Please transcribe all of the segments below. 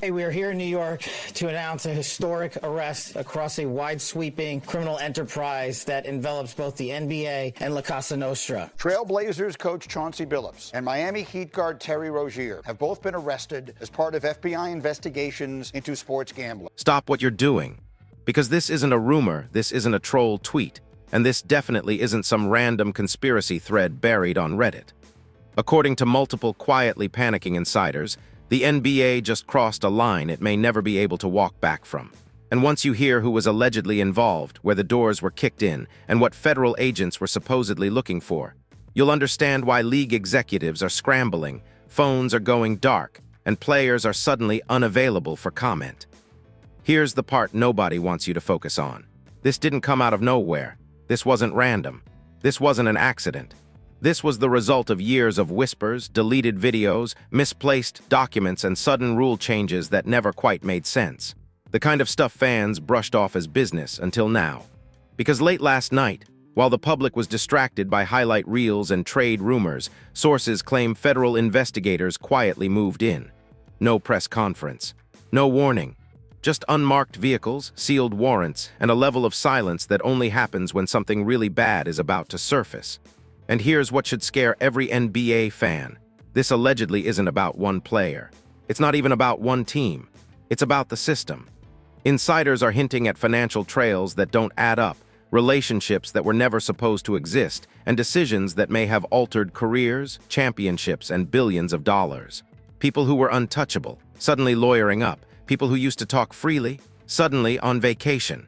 Hey, we are here in New York to announce a historic arrest across a wide-sweeping criminal enterprise that envelops both the NBA and La Casa Nostra. Trailblazers coach Chauncey Billups and Miami Heat guard Terry Rozier have both been arrested as part of FBI investigations into sports gambling. Stop what you're doing. Because this isn't a rumor, this isn't a troll tweet, and this definitely isn't some random conspiracy thread buried on Reddit. According to multiple quietly panicking insiders, the NBA just crossed a line it may never be able to walk back from. And once you hear who was allegedly involved, where the doors were kicked in, and what federal agents were supposedly looking for, you'll understand why league executives are scrambling, phones are going dark, and players are suddenly unavailable for comment. Here's the part nobody wants you to focus on. This didn't come out of nowhere. This wasn't random. This wasn't an accident. This was the result of years of whispers, deleted videos, misplaced documents, and sudden rule changes that never quite made sense. The kind of stuff fans brushed off as business until now. Because late last night, while the public was distracted by highlight reels and trade rumors, sources claim federal investigators quietly moved in. No press conference. No warning. Just unmarked vehicles, sealed warrants, and a level of silence that only happens when something really bad is about to surface. And here's what should scare every NBA fan. This allegedly isn't about one player. It's not even about one team. It's about the system. Insiders are hinting at financial trails that don't add up, relationships that were never supposed to exist, and decisions that may have altered careers, championships, and billions of dollars. People who were untouchable, suddenly lawyering up. People who used to talk freely, suddenly on vacation.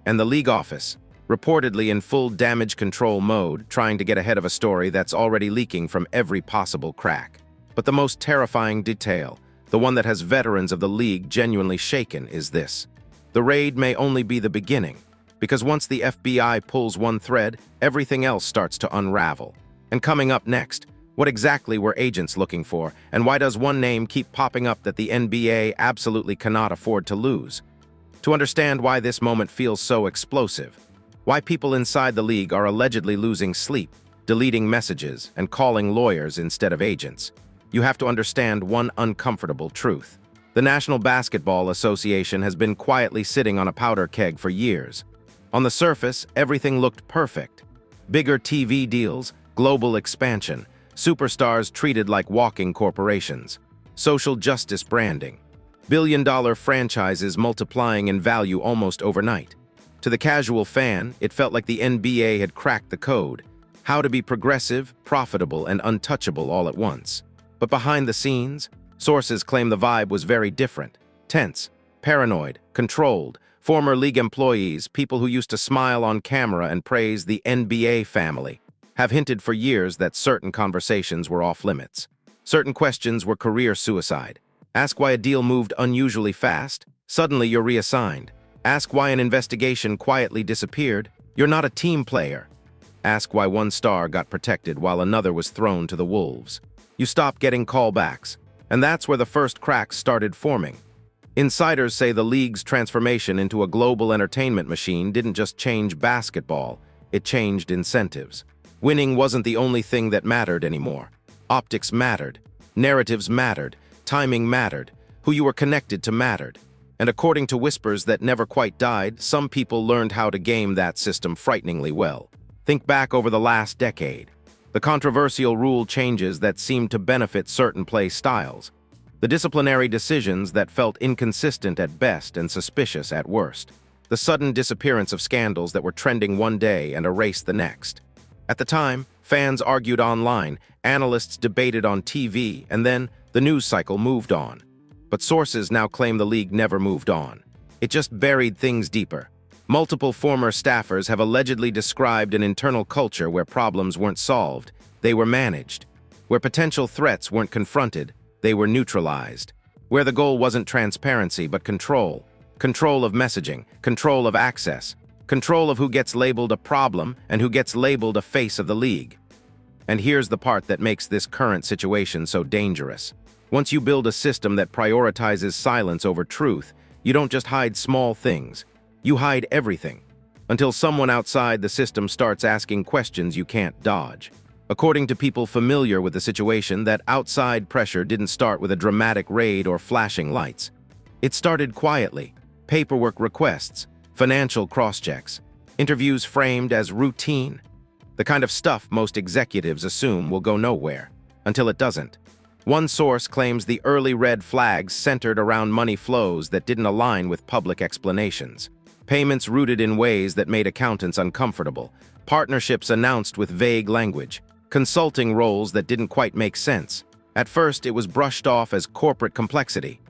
And the league office, reportedly in full damage control mode, trying to get ahead of a story that's already leaking from every possible crack. But the most terrifying detail, the one that has veterans of the league genuinely shaken, is this. The raid may only be the beginning, because once the FBI pulls one thread, everything else starts to unravel. And coming up next, what exactly were agents looking for, and why does one name keep popping up that the NBA absolutely cannot afford to lose? To understand why this moment feels so explosive, why people inside the league are allegedly losing sleep, deleting messages, and calling lawyers instead of agents, you have to understand one uncomfortable truth. The National Basketball Association has been quietly sitting on a powder keg for years. On the surface, everything looked perfect. Bigger TV deals, global expansion, superstars treated like walking corporations, social justice branding, billion-dollar franchises multiplying in value almost overnight. To the casual fan, it felt like the NBA had cracked the code, how to be progressive, profitable, and untouchable all at once. But behind the scenes, sources claim the vibe was very different. Tense, paranoid, controlled, former league employees, people who used to smile on camera and praise the NBA family, have hinted for years that certain conversations were off-limits. Certain questions were career suicide. Ask why a deal moved unusually fast, suddenly you're reassigned. Ask why an investigation quietly disappeared, you're not a team player. Ask why one star got protected while another was thrown to the wolves. You stop getting callbacks, and that's where the first cracks started forming. Insiders say the league's transformation into a global entertainment machine didn't just change basketball, it changed incentives. Winning wasn't the only thing that mattered anymore. Optics mattered, narratives mattered, timing mattered, who you were connected to mattered. And according to whispers that never quite died, some people learned how to game that system frighteningly well. Think back over the last decade. The controversial rule changes that seemed to benefit certain play styles. The disciplinary decisions that felt inconsistent at best and suspicious at worst. The sudden disappearance of scandals that were trending one day and erased the next. At the time, fans argued online, analysts debated on TV, and then the news cycle moved on. But sources now claim the league never moved on. It just buried things deeper. Multiple former staffers have allegedly described an internal culture where problems weren't solved, they were managed. Where potential threats weren't confronted, they were neutralized. Where the goal wasn't transparency but control. Control of messaging, control of access, control of who gets labeled a problem and who gets labeled a face of the league. And here's the part that makes this current situation so dangerous. Once you build a system that prioritizes silence over truth, you don't just hide small things, you hide everything. Until someone outside the system starts asking questions you can't dodge. According to people familiar with the situation, that outside pressure didn't start with a dramatic raid or flashing lights. It started quietly: paperwork requests, financial cross-checks, interviews framed as routine, the kind of stuff most executives assume will go nowhere, until it doesn't. One source claims the early red flags centered around money flows that didn't align with public explanations, payments rooted in ways that made accountants uncomfortable, partnerships announced with vague language, consulting roles that didn't quite make sense. At first, it was brushed off as corporate complexity,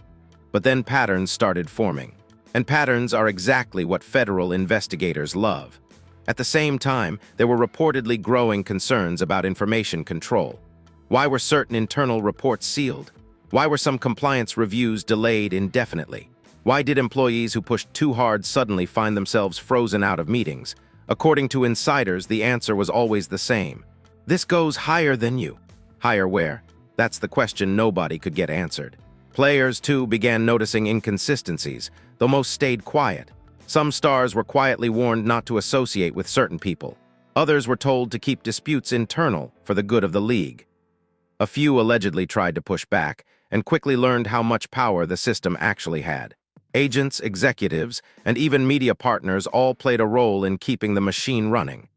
but then patterns started forming. And patterns are exactly what federal investigators love. At the same time, there were reportedly growing concerns about information control. Why were certain internal reports sealed? Why were some compliance reviews delayed indefinitely? Why did employees who pushed too hard suddenly find themselves frozen out of meetings? According to insiders, the answer was always the same. This goes higher than you. Higher where? That's the question nobody could get answered. Players, too, began noticing inconsistencies, though most stayed quiet. Some stars were quietly warned not to associate with certain people. Others were told to keep disputes internal for the good of the league. A few allegedly tried to push back and quickly learned how much power the system actually had. Agents, executives, and even media partners all played a role in keeping the machine running.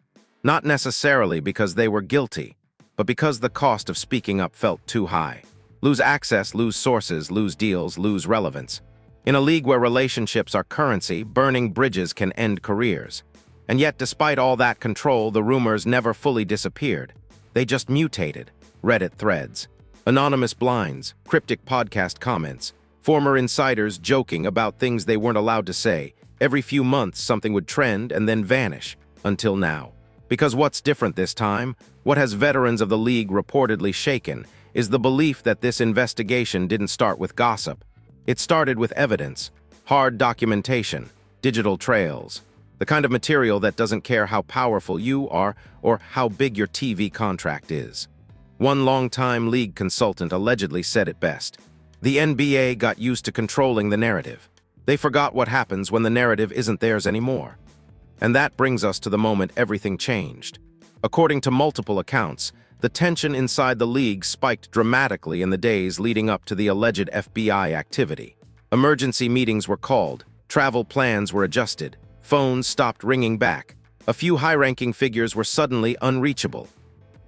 Not necessarily because they were guilty, but because the cost of speaking up felt too high. Lose access, lose sources, lose deals, lose relevance. In a league where relationships are currency, burning bridges can end careers. And yet, despite all that control, the rumors never fully disappeared. They just mutated. Reddit threads, anonymous blinds, cryptic podcast comments, former insiders joking about things they weren't allowed to say. Every few months, something would trend and then vanish, until now. Because what's different this time, what has veterans of the league reportedly shaken, is the belief that this investigation didn't start with gossip. It started with evidence, hard documentation, digital trails, the kind of material that doesn't care how powerful you are or how big your TV contract is. One longtime league consultant allegedly said it best: the NBA got used to controlling the narrative. They forgot what happens when the narrative isn't theirs anymore. And that brings us to the moment everything changed. According to multiple accounts, the tension inside the league spiked dramatically in the days leading up to the alleged FBI activity. Emergency meetings were called, travel plans were adjusted, phones stopped ringing back. A few high-ranking figures were suddenly unreachable.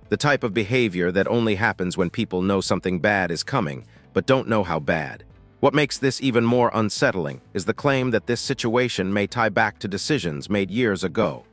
The type of behavior that only happens when people know something bad is coming, but don't know how bad. What makes this even more unsettling is the claim that this situation may tie back to decisions made years ago.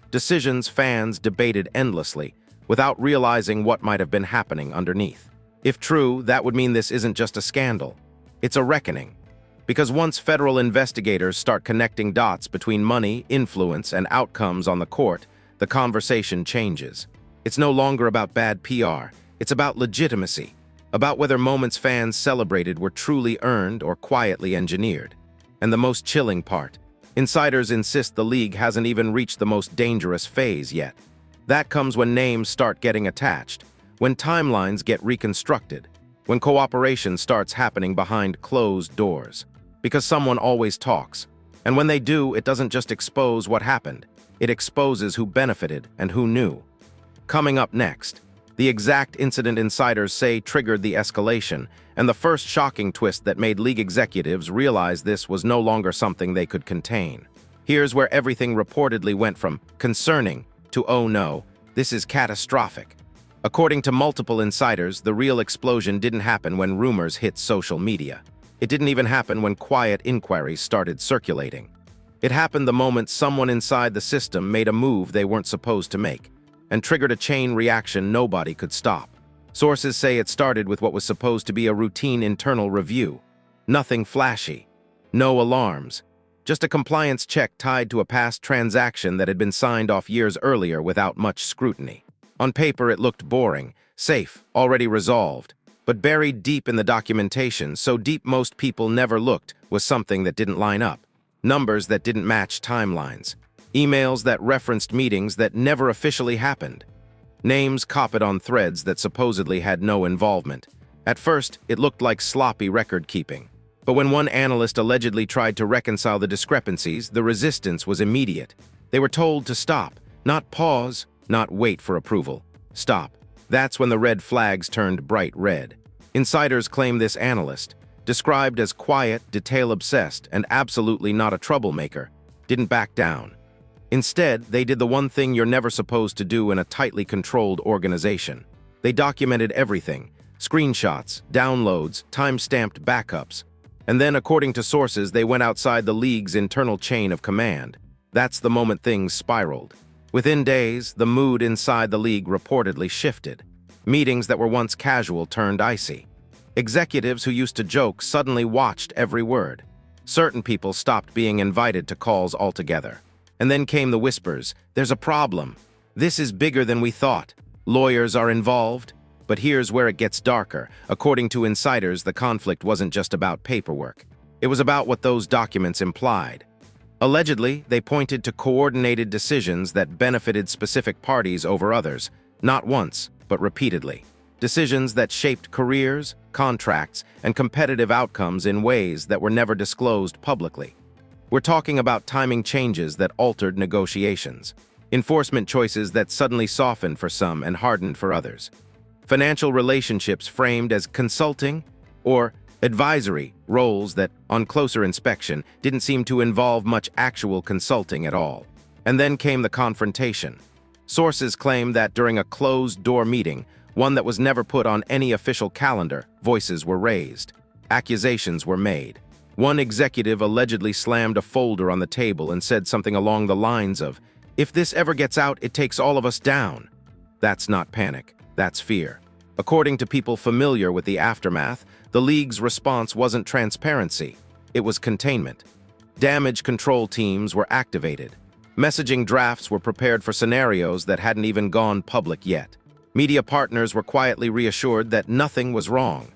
Decisions fans debated endlessly, without realizing what might have been happening underneath. If true, that would mean this isn't just a scandal. It's a reckoning. Because once federal investigators start connecting dots between money, influence, and outcomes on the court, the conversation changes. It's no longer about bad PR. It's about legitimacy, about whether moments fans celebrated were truly earned or quietly engineered. And the most chilling part, insiders insist the league hasn't even reached the most dangerous phase yet. That comes when names start getting attached, when timelines get reconstructed, when cooperation starts happening behind closed doors. Because someone always talks. And when they do, it doesn't just expose what happened. It exposes who benefited and who knew. Coming up next, the exact incident insiders say triggered the escalation, and the first shocking twist that made league executives realize this was no longer something they could contain. Here's where everything reportedly went from concerning to oh no, this is catastrophic. According to multiple insiders, the real explosion didn't happen when rumors hit social media. It didn't even happen when quiet inquiries started circulating. It happened the moment someone inside the system made a move they weren't supposed to make, and triggered a chain reaction nobody could stop. Sources say it started with what was supposed to be a routine internal review. Nothing flashy. No alarms. Just a compliance check tied to a past transaction that had been signed off years earlier without much scrutiny. On paper, it looked boring, safe, already resolved. But buried deep in the documentation, so deep most people never looked, was something that didn't line up. Numbers that didn't match timelines. Emails that referenced meetings that never officially happened. Names copied on threads that supposedly had no involvement. At first, it looked like sloppy record-keeping. But when one analyst allegedly tried to reconcile the discrepancies, the resistance was immediate. They were told to stop, not pause, not wait for approval. Stop. That's when the red flags turned bright red. Insiders claim this analyst, described as quiet, detail-obsessed, and absolutely not a troublemaker, didn't back down. Instead, they did the one thing you're never supposed to do in a tightly controlled organization. They documented everything: screenshots, downloads, time-stamped backups. And then, according to sources, they went outside the league's internal chain of command. That's the moment things spiraled. Within days, the mood inside the league reportedly shifted. Meetings that were once casual turned icy. Executives who used to joke suddenly watched every word. Certain people stopped being invited to calls altogether. And then came the whispers: "There's a problem. This is bigger than we thought. Lawyers are involved." But here's where it gets darker. According to insiders, the conflict wasn't just about paperwork. It was about what those documents implied. Allegedly, they pointed to coordinated decisions that benefited specific parties over others, not once, but repeatedly. Decisions that shaped careers, contracts, and competitive outcomes in ways that were never disclosed publicly. We're talking about timing changes that altered negotiations, enforcement choices that suddenly softened for some and hardened for others, financial relationships framed as consulting or advisory roles that, on closer inspection, didn't seem to involve much actual consulting at all. And then came the confrontation. Sources claim that during a closed-door meeting, one that was never put on any official calendar, voices were raised. Accusations were made. One executive allegedly slammed a folder on the table and said something along the lines of, "If this ever gets out, it takes all of us down." That's not panic. That's fear. According to people familiar with the aftermath, the league's response wasn't transparency. It was containment. Damage control teams were activated. Messaging drafts were prepared for scenarios that hadn't even gone public yet. Media partners were quietly reassured that nothing was wrong.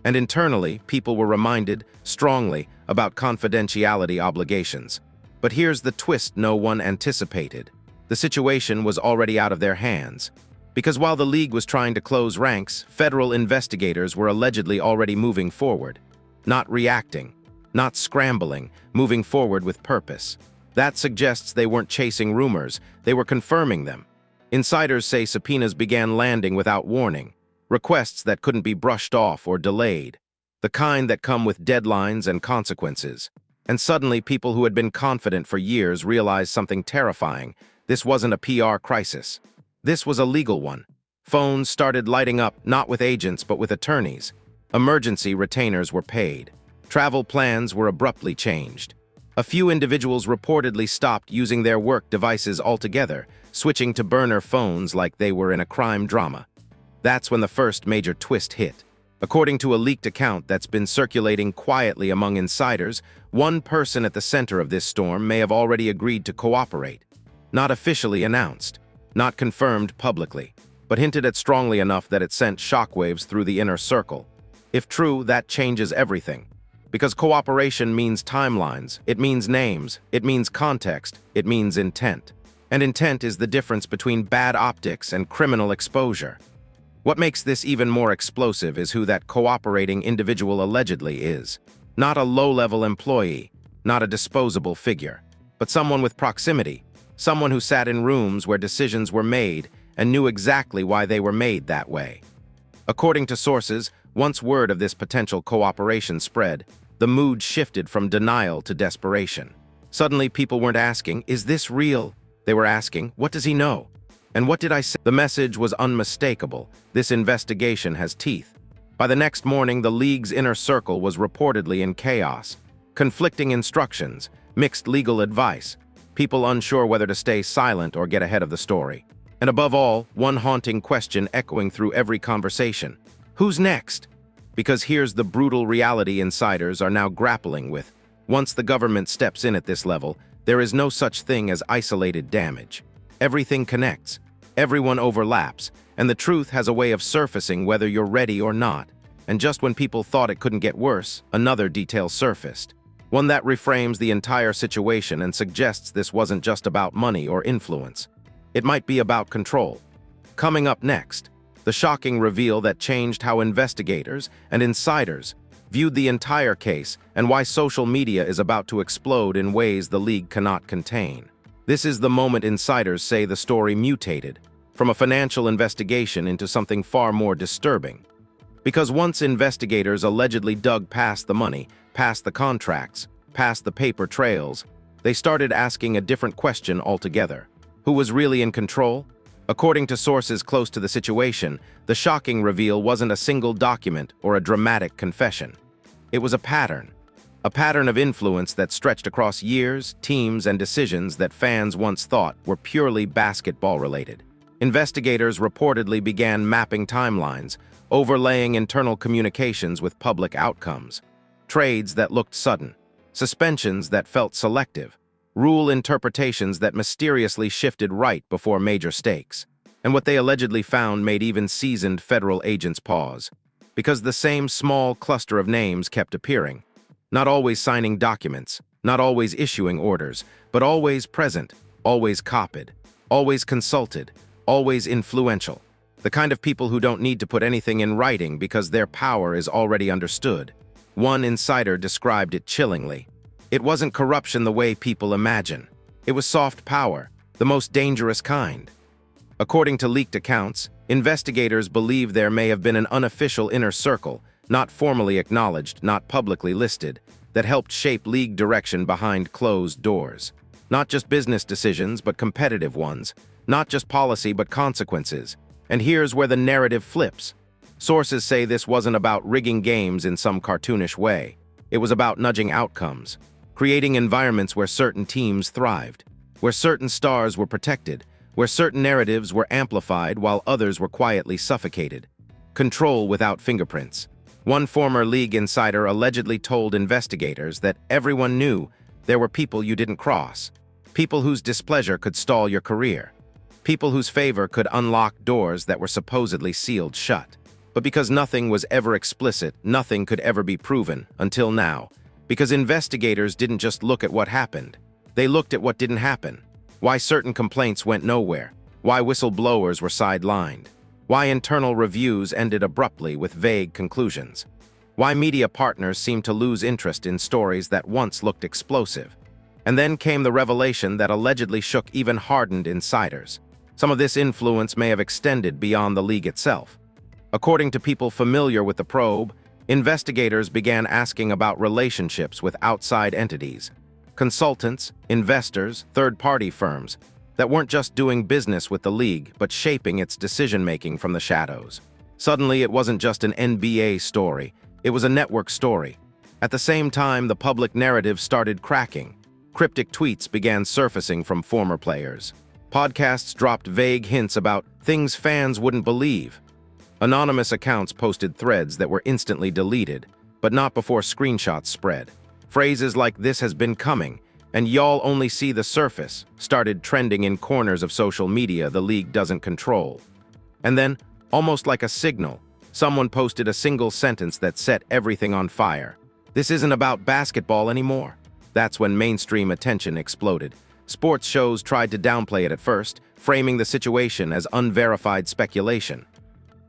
And internally, people were reminded, strongly, about confidentiality obligations. But here's the twist no one anticipated. The situation was already out of their hands. Because while the league was trying to close ranks, federal investigators were allegedly already moving forward. Not reacting, not scrambling, moving forward with purpose. That suggests they weren't chasing rumors, they were confirming them. Insiders say subpoenas began landing without warning, requests that couldn't be brushed off or delayed, the kind that come with deadlines and consequences. And suddenly, people who had been confident for years realized something terrifying. This wasn't a PR crisis. This was a legal one. Phones started lighting up, not with agents, but with attorneys. Emergency retainers were paid. Travel plans were abruptly changed. A few individuals reportedly stopped using their work devices altogether, switching to burner phones like they were in a crime drama. That's when the first major twist hit. According to a leaked account that's been circulating quietly among insiders, one person at the center of this storm may have already agreed to cooperate. Not officially announced. Not confirmed publicly, but hinted at strongly enough that it sent shockwaves through the inner circle. If true, that changes everything. Because cooperation means timelines, it means names, it means context, it means intent. And intent is the difference between bad optics and criminal exposure. What makes this even more explosive is who that cooperating individual allegedly is. Not a low-level employee, not a disposable figure, but someone with proximity. Someone who sat in rooms where decisions were made and knew exactly why they were made that way. According to sources, once word of this potential cooperation spread, the mood shifted from denial to desperation. Suddenly, people weren't asking, "Is this real?" They were asking, "What does he know? And what did I say?" The message was unmistakable. This investigation has teeth. By the next morning, the league's inner circle was reportedly in chaos. Conflicting instructions, mixed legal advice, people unsure whether to stay silent or get ahead of the story. And above all, one haunting question echoing through every conversation. Who's next? Because here's the brutal reality insiders are now grappling with. Once the government steps in at this level, there is no such thing as isolated damage. Everything connects, everyone overlaps, and the truth has a way of surfacing whether you're ready or not. And just when people thought it couldn't get worse, another detail surfaced. One that reframes the entire situation and suggests this wasn't just about money or influence. It might be about control. Coming up next, the shocking reveal that changed how investigators and insiders viewed the entire case and why social media is about to explode in ways the league cannot contain. This is the moment insiders say the story mutated, from a financial investigation into something far more disturbing. Because once investigators allegedly dug past the money, past the contracts, past the paper trails, they started asking a different question altogether. Who was really in control? According to sources close to the situation, the shocking reveal wasn't a single document or a dramatic confession. It was a pattern of influence that stretched across years, teams, and decisions that fans once thought were purely basketball-related. Investigators reportedly began mapping timelines, overlaying internal communications with public outcomes. Trades that looked sudden, suspensions that felt selective, rule interpretations that mysteriously shifted right before major stakes. And what they allegedly found made even seasoned federal agents pause. Because the same small cluster of names kept appearing, not always signing documents, not always issuing orders, but always present, always copied, always consulted, always influential. The kind of people who don't need to put anything in writing because their power is already understood. One insider described it chillingly. It wasn't corruption the way people imagine. It was soft power, the most dangerous kind. According to leaked accounts, investigators believe there may have been an unofficial inner circle, not formally acknowledged, not publicly listed, that helped shape league direction behind closed doors. Not just business decisions, but competitive ones. Not just policy, but consequences. And here's where the narrative flips. Sources say this wasn't about rigging games in some cartoonish way. It was about nudging outcomes, creating environments where certain teams thrived, where certain stars were protected, where certain narratives were amplified while others were quietly suffocated. Control without fingerprints. One former league insider allegedly told investigators that everyone knew there were people you didn't cross, people whose displeasure could stall your career, people whose favor could unlock doors that were supposedly sealed shut. But because nothing was ever explicit, nothing could ever be proven, until now. Because investigators didn't just look at what happened. They looked at what didn't happen. Why certain complaints went nowhere. Why whistleblowers were sidelined. Why internal reviews ended abruptly with vague conclusions. Why media partners seemed to lose interest in stories that once looked explosive. And then came the revelation that allegedly shook even hardened insiders. Some of this influence may have extended beyond the league itself. According to people familiar with the probe, investigators began asking about relationships with outside entities, consultants, investors, third-party firms that weren't just doing business with the league, but shaping its decision-making from the shadows. Suddenly, it wasn't just an NBA story, it was a network story. At the same time, the public narrative started cracking. Cryptic tweets began surfacing from former players. Podcasts dropped vague hints about things fans wouldn't believe. Anonymous accounts posted threads that were instantly deleted, but not before screenshots spread. Phrases like "this has been coming," and "y'all only see the surface" started trending in corners of social media the league doesn't control. And then, almost like a signal, someone posted a single sentence that set everything on fire. "This isn't about basketball anymore." That's when mainstream attention exploded. Sports shows tried to downplay it at first, framing the situation as unverified speculation.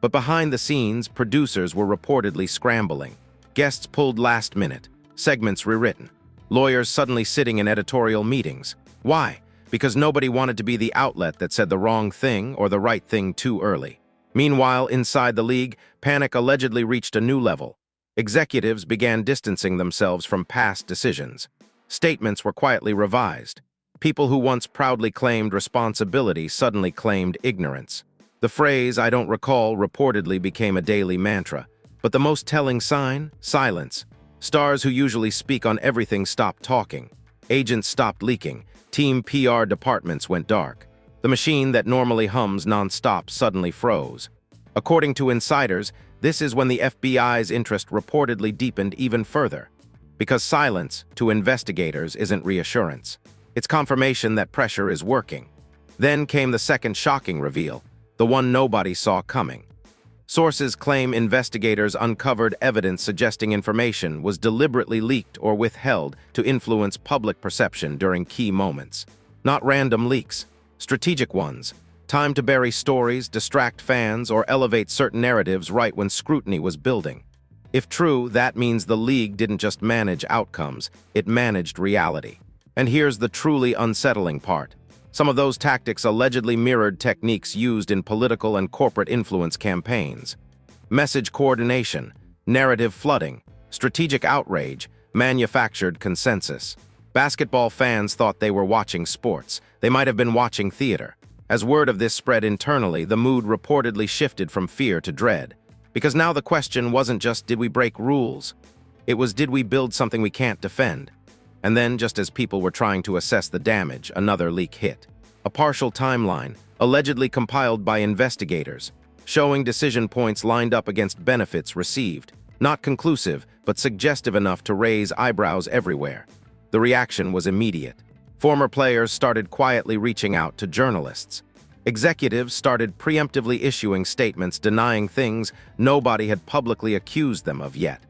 But behind the scenes, producers were reportedly scrambling. Guests pulled last minute, segments rewritten, lawyers suddenly sitting in editorial meetings. Why? Because nobody wanted to be the outlet that said the wrong thing or the right thing too early. Meanwhile, inside the league, panic allegedly reached a new level. Executives began distancing themselves from past decisions. Statements were quietly revised. People who once proudly claimed responsibility suddenly claimed ignorance. The phrase "I don't recall" reportedly became a daily mantra. But the most telling sign? Silence. Stars who usually speak on everything stopped talking. Agents stopped leaking. Team PR departments went dark. The machine that normally hums non-stop suddenly froze. According to insiders, this is when the FBI's interest reportedly deepened even further. Because silence, to investigators, isn't reassurance. It's confirmation that pressure is working. Then came the second shocking reveal, the one nobody saw coming. Sources claim investigators uncovered evidence suggesting information was deliberately leaked or withheld to influence public perception during key moments. Not random leaks, strategic ones, timed to bury stories, distract fans, or elevate certain narratives right when scrutiny was building. If true, that means the league didn't just manage outcomes, it managed reality. And here's the truly unsettling part. Some of those tactics allegedly mirrored techniques used in political and corporate influence campaigns. Message coordination, narrative flooding, strategic outrage, manufactured consensus. Basketball fans thought they were watching sports. They might have been watching theater. As word of this spread internally, the mood reportedly shifted from fear to dread. Because now the question wasn't just, did we break rules? It was, did we build something we can't defend? And then, just as people were trying to assess the damage, another leak hit. A partial timeline, allegedly compiled by investigators, showing decision points lined up against benefits received. Not conclusive, but suggestive enough to raise eyebrows everywhere. The reaction was immediate. Former players started quietly reaching out to journalists. Executives started preemptively issuing statements denying things nobody had publicly accused them of yet.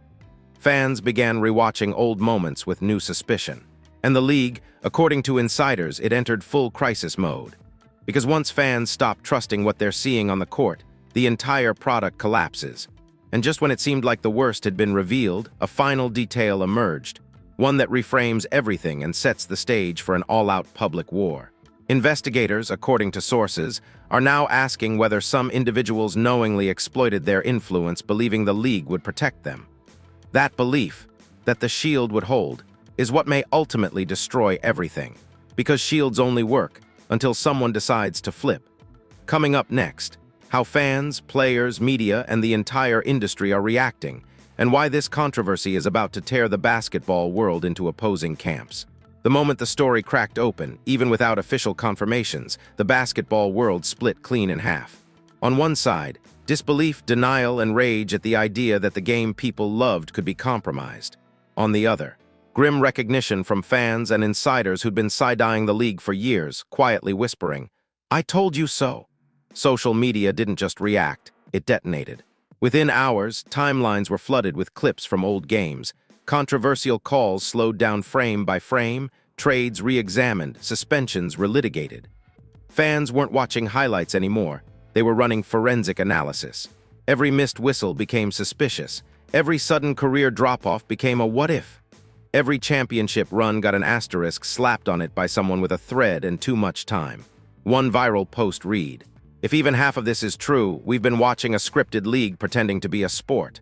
Fans began rewatching old moments with new suspicion. And the league, according to insiders, it entered full crisis mode. Because once fans stop trusting what they're seeing on the court, the entire product collapses. And just when it seemed like the worst had been revealed, a final detail emerged, one that reframes everything and sets the stage for an all-out public war. Investigators, according to sources, are now asking whether some individuals knowingly exploited their influence, believing the league would protect them. That belief, that the shield would hold, is what may ultimately destroy everything, because shields only work until someone decides to flip. Coming up next, how fans, players, media, and the entire industry are reacting, and why this controversy is about to tear the basketball world into opposing camps. The moment the story cracked open, even without official confirmations, the basketball world split clean in half. On one side, disbelief, denial, and rage at the idea that the game people loved could be compromised. On the other, grim recognition from fans and insiders who'd been side-eyeing the league for years, quietly whispering, "I told you so." Social media didn't just react, it detonated. Within hours, timelines were flooded with clips from old games. Controversial calls slowed down frame by frame, trades re-examined, suspensions relitigated. Fans weren't watching highlights anymore. They were running forensic analysis. Every missed whistle became suspicious. Every sudden career drop-off became a what-if. Every championship run got an asterisk slapped on it by someone with a thread and too much time. One viral post read, "If even half of this is true, we've been watching a scripted league pretending to be a sport."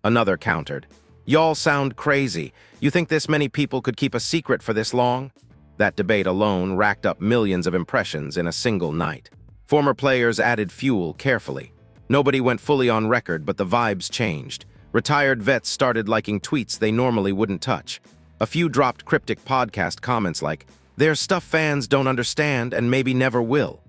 Another countered, "Y'all sound crazy. You think this many people could keep a secret for this long?" That debate alone racked up millions of impressions in a single night. Former players added fuel carefully. Nobody went fully on record, but the vibes changed. Retired vets started liking tweets they normally wouldn't touch. A few dropped cryptic podcast comments like, "There's stuff fans don't understand and maybe never will."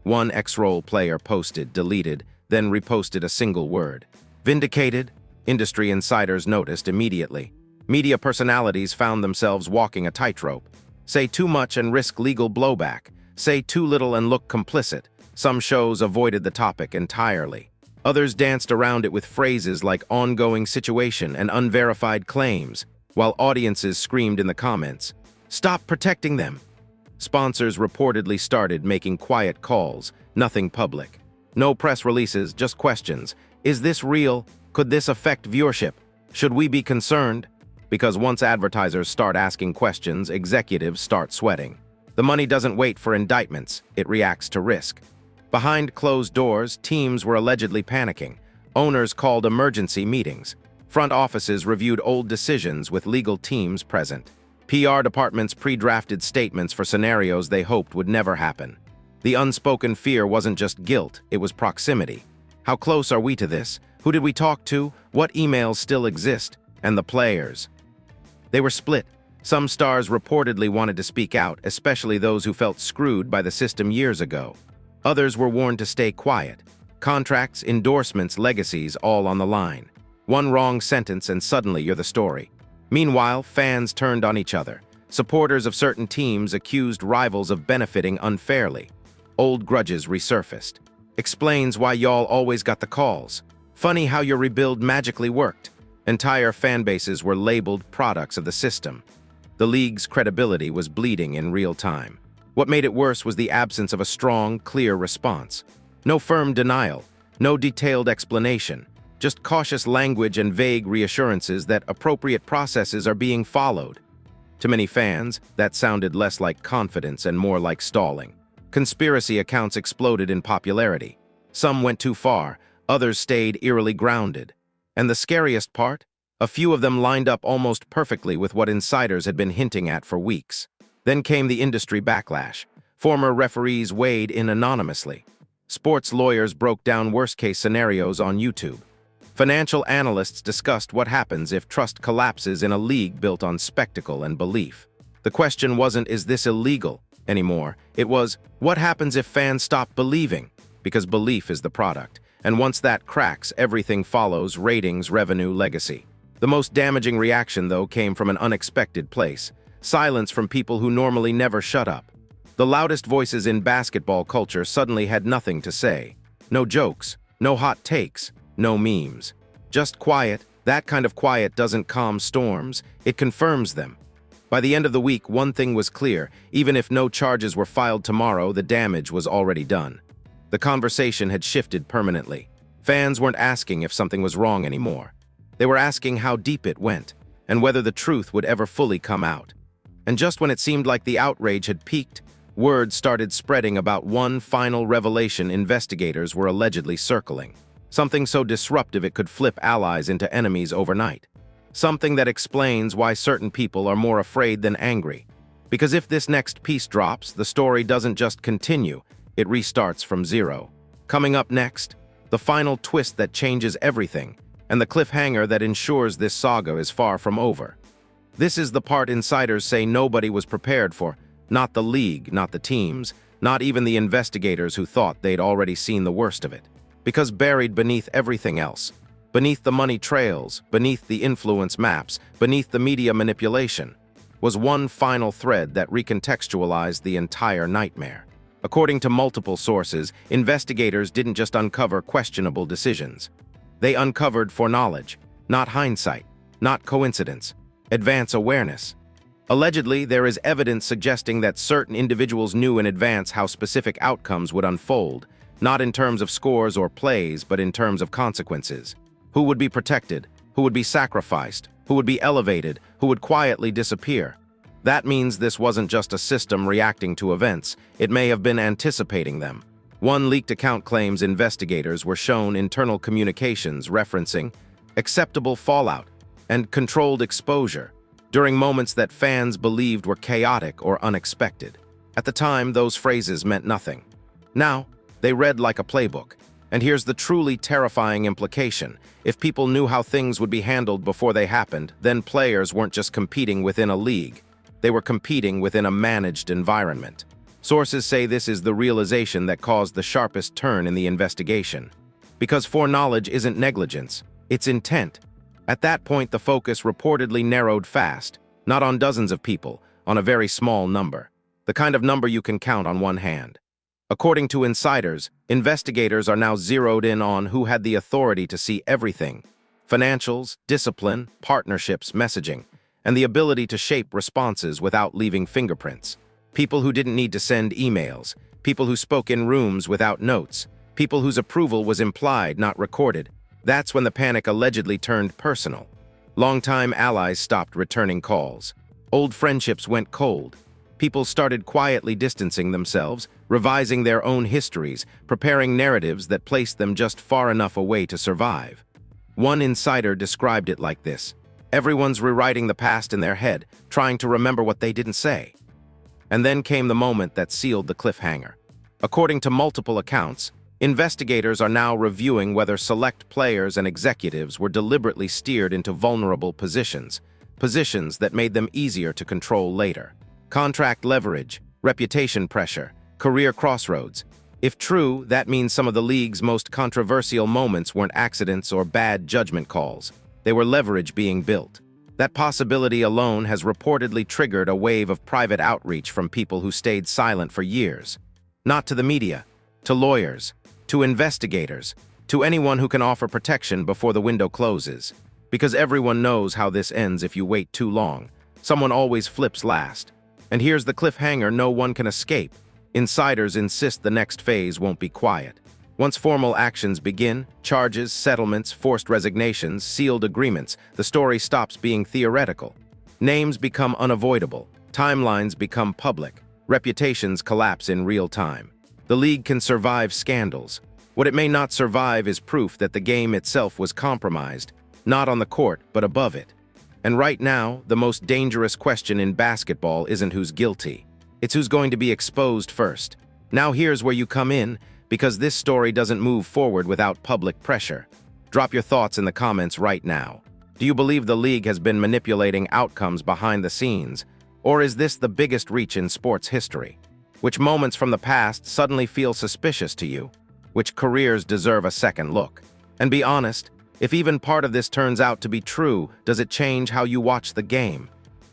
One ex-role player posted, deleted, then reposted a single word. "Vindicated?" Industry insiders noticed immediately. Media personalities found themselves walking a tightrope. Say too much and risk legal blowback. Say too little and look complicit. Some shows avoided the topic entirely. Others danced around it with phrases like ongoing situation and unverified claims, while audiences screamed in the comments, "Stop protecting them." Sponsors reportedly started making quiet calls, nothing public. No press releases, just questions. Is this real? Could this affect viewership? Should we be concerned? Because once advertisers start asking questions, executives start sweating. The money doesn't wait for indictments, it reacts to risk. Behind closed doors, teams were allegedly panicking. Owners called emergency meetings. Front offices reviewed old decisions with legal teams present. PR departments pre-drafted statements for scenarios they hoped would never happen. The unspoken fear wasn't just guilt, it was proximity. How close are we to this? Who did we talk to? What emails still exist? And the players. They were split. Some stars reportedly wanted to speak out, especially those who felt screwed by the system years ago. Others were warned to stay quiet. Contracts, endorsements, legacies, all on the line. One wrong sentence and suddenly you're the story. Meanwhile, fans turned on each other. Supporters of certain teams accused rivals of benefiting unfairly. Old grudges resurfaced. Explains why y'all always got the calls. Funny how your rebuild magically worked. Entire fan bases were labeled products of the system. The league's credibility was bleeding in real time. What made it worse was the absence of a strong, clear response. No firm denial, no detailed explanation, just cautious language and vague reassurances that appropriate processes are being followed. To many fans, that sounded less like confidence and more like stalling. Conspiracy accounts exploded in popularity. Some went too far. Others stayed eerily grounded. And the scariest part? A few of them lined up almost perfectly with what insiders had been hinting at for weeks. Then came the industry backlash. Former referees weighed in anonymously. Sports lawyers broke down worst-case scenarios on YouTube. Financial analysts discussed what happens if trust collapses in a league built on spectacle and belief. The question wasn't, is this illegal, anymore. It was, what happens if fans stop believing? Because belief is the product. And once that cracks, everything follows: ratings, revenue, legacy. The most damaging reaction, though, came from an unexpected place. Silence from people who normally never shut up. The loudest voices in basketball culture suddenly had nothing to say. No jokes, no hot takes, no memes. Just quiet. That kind of quiet doesn't calm storms, it confirms them. By the end of the week, one thing was clear: even if no charges were filed tomorrow, the damage was already done. The conversation had shifted permanently. Fans weren't asking if something was wrong anymore. They were asking how deep it went, and whether the truth would ever fully come out. And just when it seemed like the outrage had peaked, word started spreading about one final revelation investigators were allegedly circling. Something so disruptive it could flip allies into enemies overnight. Something that explains why certain people are more afraid than angry. Because if this next piece drops, the story doesn't just continue, it restarts from zero. Coming up next, the final twist that changes everything, and the cliffhanger that ensures this saga is far from over. This is the part insiders say nobody was prepared for. Not the league, not the teams, not even the investigators who thought they'd already seen the worst of it. Because buried beneath everything else, beneath the money trails, beneath the influence maps, beneath the media manipulation, was one final thread that recontextualized the entire nightmare. According to multiple sources, investigators didn't just uncover questionable decisions. They uncovered foreknowledge, not hindsight, not coincidence, advance awareness. Allegedly, there is evidence suggesting that certain individuals knew in advance how specific outcomes would unfold, not in terms of scores or plays, but in terms of consequences. Who would be protected? Who would be sacrificed? Who would be elevated? Who would quietly disappear? That means this wasn't just a system reacting to events, it may have been anticipating them. One leaked account claims investigators were shown internal communications referencing acceptable fallout and controlled exposure during moments that fans believed were chaotic or unexpected. At the time, those phrases meant nothing. Now, they read like a playbook. And here's the truly terrifying implication. If people knew how things would be handled before they happened, then players weren't just competing within a league. They were competing within a managed environment. Sources say this is the realization that caused the sharpest turn in the investigation. Because foreknowledge isn't negligence, it's intent. At that point, the focus reportedly narrowed fast, not on dozens of people, on a very small number. The kind of number you can count on one hand. According to insiders, investigators are now zeroed in on who had the authority to see everything: financials, discipline, partnerships, messaging, and the ability to shape responses without leaving fingerprints. People who didn't need to send emails, people who spoke in rooms without notes, people whose approval was implied, not recorded. That's when the panic allegedly turned personal. Longtime allies stopped returning calls. Old friendships went cold. People started quietly distancing themselves, revising their own histories, preparing narratives that placed them just far enough away to survive. One insider described it like this: everyone's rewriting the past in their head, trying to remember what they didn't say. And then came the moment that sealed the cliffhanger. According to multiple accounts, investigators are now reviewing whether select players and executives were deliberately steered into vulnerable positions that made them easier to control later. Contract leverage, reputation pressure, career crossroads. If true, that means some of the league's most controversial moments weren't accidents or bad judgment calls. They were leverage being built. That possibility alone has reportedly triggered a wave of private outreach from people who stayed silent for years. Not to the media, to lawyers, to investigators, to anyone who can offer protection before the window closes. Because everyone knows how this ends if you wait too long. Someone always flips last. And here's the cliffhanger no one can escape. Insiders insist the next phase won't be quiet. Once formal actions begin, charges, settlements, forced resignations, sealed agreements, the story stops being theoretical. Names become unavoidable. Timelines become public. Reputations collapse in real time. The league can survive scandals. What it may not survive is proof that the game itself was compromised, not on the court, but above it. And right now, the most dangerous question in basketball isn't who's guilty. It's who's going to be exposed first. Now here's where you come in, because this story doesn't move forward without public pressure. Drop your thoughts in the comments right now. Do you believe the league has been manipulating outcomes behind the scenes? Or is this the biggest reach in sports history? Which moments from the past suddenly feel suspicious to you? Which careers deserve a second look? And be honest, if even part of this turns out to be true, does it change how you watch the game?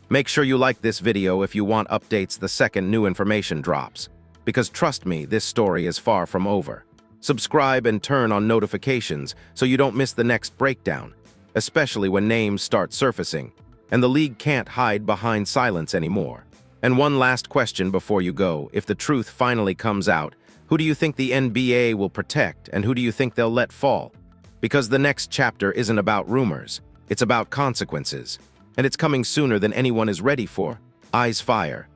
Make sure you like this video if you want updates the second new information drops. Because trust me, this story is far from over. Subscribe and turn on notifications so you don't miss the next breakdown, especially when names start surfacing, and the league can't hide behind silence anymore. And one last question before you go: if the truth finally comes out, who do you think the NBA will protect and who do you think they'll let fall? Because the next chapter isn't about rumors, it's about consequences. And it's coming sooner than anyone is ready for. Eyes fire.